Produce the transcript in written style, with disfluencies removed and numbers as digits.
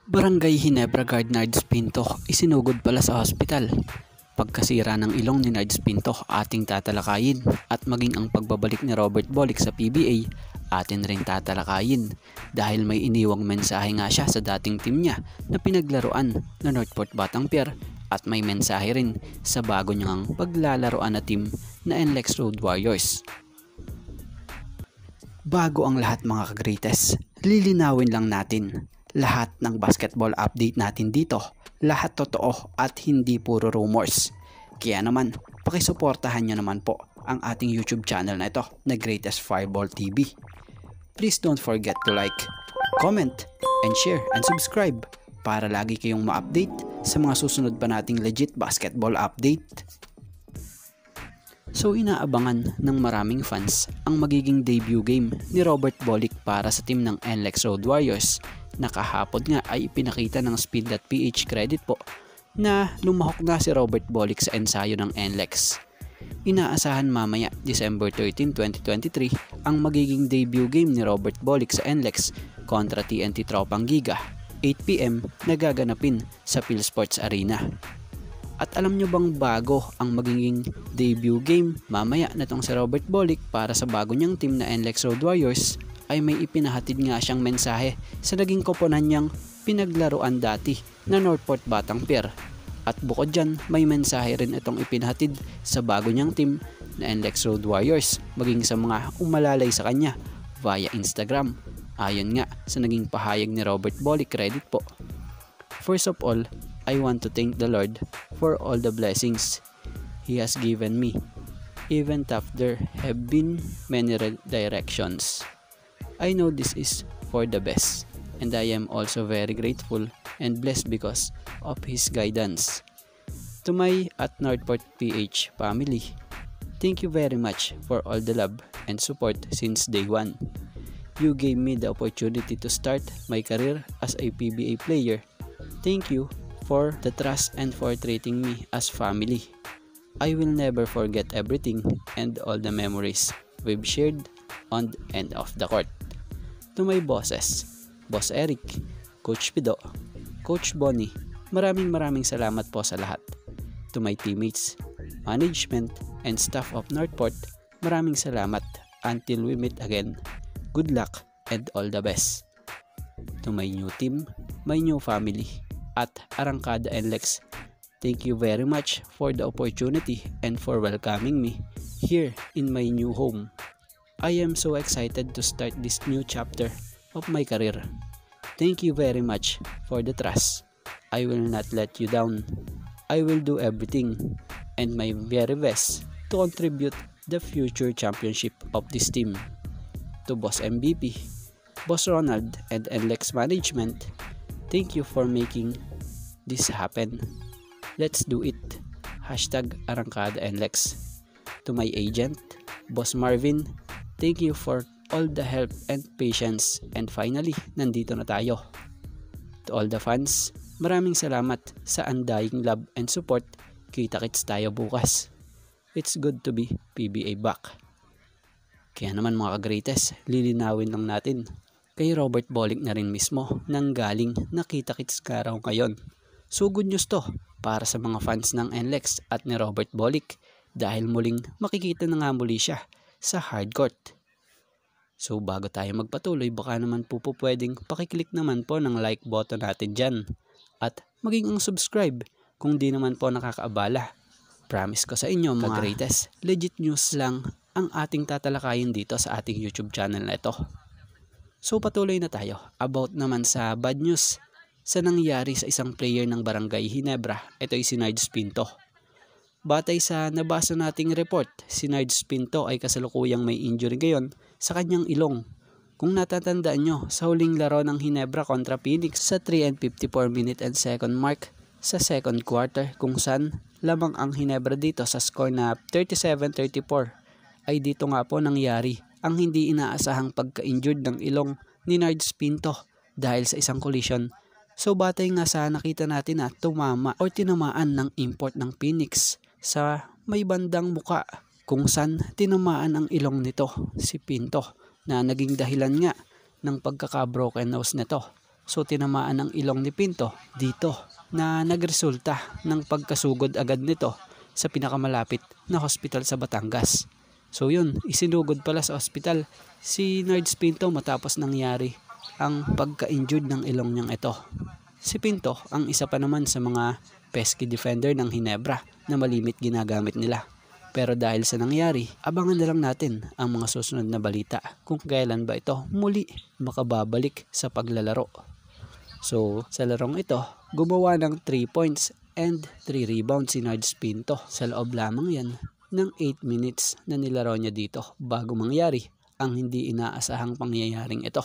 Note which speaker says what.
Speaker 1: Barangay Ginebra guard Nards Pinto isinugod pala sa hospital. Pagkasira ng ilong ni Nards Pinto ating tatalakayin at maging ang pagbabalik ni Robert Bolick sa PBA atin rin tatalakayin dahil may iniwang mensahe nga siya sa dating team niya na pinaglaruan na Northport Batang Pier at may mensahe rin sa bago niyang paglalaroan na team na NLEX Road Warriors. Bago ang lahat mga ka-greatest, lilinawin lang natin. Lahat ng basketball update natin dito, lahat totoo at hindi puro rumors. Kaya naman, pakisuportahan nyo naman po ang ating YouTube channel na ito na Greatest Fireball TV. Please don't forget to like, comment, and share and subscribe para lagi kayong ma-update sa mga susunod pa nating legit basketball update. So inaabangan ng maraming fans ang magiging debut game ni Robert Bolick para sa team ng NLEX Road Warriors. Nakahapon nga ay ipinakita ng Speed.ph credit po na lumahok na si Robert Bolick sa ensayo ng NLEX. Inaasahan mamaya December 13, 2023 ang magiging debut game ni Robert Bolick sa NLEX kontra TNT Tropang Giga 8pm na gaganapin sa PhilSports Arena. At alam nyo bang bago ang magiging debut game mamaya na tong si Robert Bolick para sa bago niyang team na NLEX Road Warriors ay may ipinahatid nga siyang mensahe sa naging koponan niyang pinaglaruan dati na Northport Batang Pier. At bukod dyan, may mensahe rin itong ipinahatid sa bago niyang team na NLEX Road Warriors maging sa mga umalalay sa kanya via Instagram. Ayon nga sa naging pahayag ni Robert Bolick credit po. First of all, I want to thank the Lord for all the blessings He has given me. Even though there have been many redirections. I know this is for the best, and I am also very grateful and blessed because of His guidance. To my at Northport PH family, thank you very much for all the love and support since day one. You gave me the opportunity to start my career as a PBA player. Thank you for the trust and for treating me as family. I will never forget everything and all the memories we've shared on and off the court. To my bosses, Boss Eric, Coach Pido, Coach Bonnie, maraming salamat po sa lahat. To my teammates, management, and staff of Northport, maraming salamat. Until we meet again, good luck and all the best. To my new team, my new family, at Arangkada NLEX, thank you very much for the opportunity and for welcoming me here in my new home. I am so excited to start this new chapter of my career. Thank you very much for the trust. I will not let you down. I will do everything and my very best to contribute the future championship of this team. To Boss MVP, Boss Ronald, and NLEX management, thank you for making this happen. Let's do it. #Arangkada NLEX. To my agent, Boss Marvin, thank you for all the help and patience. And finally, nandito na tayo. To all the fans, maraming salamat sa undying love and support. Kita-kits tayo bukas. It's good to be PBA back. Kaya naman mga ka-greatest, lilinawin lang natin. Kay Robert Bolick na rin mismo nang galing na kita-kits ka raw ngayon. So good news to para sa mga fans ng NLEX at ni Robert Bolick dahil muling makikita na nga muli siya sa hardcourt. So bago tayo magpatuloy, baka naman po pwedeng pakiclick naman po ng like button natin dyan at maging ang subscribe kung di naman po nakakaabala. Promise ko sa inyo mga greatest, legit news lang ang ating tatalakayin dito sa ating YouTube channel na ito. So patuloy na tayo about naman sa bad news sa nangyari sa isang player ng Barangay Ginebra. Ito ay si Nards Pinto. Batay sa nabasa nating report, si Nards Pinto ay kasalukuyang may injury ngayon sa kanyang ilong. Kung natatandaan nyo, sa huling laro ng Ginebra kontra Phoenix sa 3 and 54 minute and second mark sa second quarter kung saan lamang ang Ginebra dito sa score na 37-34 ay dito nga po nangyari ang hindi inaasahang pagka-injured ng ilong ni Nards Pinto dahil sa isang collision. So batay nga sa nakita natin na tumama o tinamaan ng import ng Phoenix sa may bandang muka kung saan tinamaan ang ilong nito si Pinto na naging dahilan nga ng pagkaka-broken nose nito So tinamaan ang ilong ni Pinto dito na nagresulta ng pagkasugod agad nito sa pinakamalapit na hospital sa Batangas. So yun, isinugod pala sa hospital si Nards Pinto matapos nangyari ang pagka-injured ng ilong niyang ito. Si Pinto ang isa pa naman sa mga pesky defender ng Hinebra na malimit ginagamit nila. Pero dahil sa nangyari, abangan na lang natin ang mga susunod na balita kung kailan ba ito muli makababalik sa paglalaro. So sa larong ito, gumawa ng 3 points and 3 rebounds si Nards Pinto. Sa loob lamang yan ng 8 minutes na nilaro niya dito bago mangyari ang hindi inaasahang pangyayaring ito.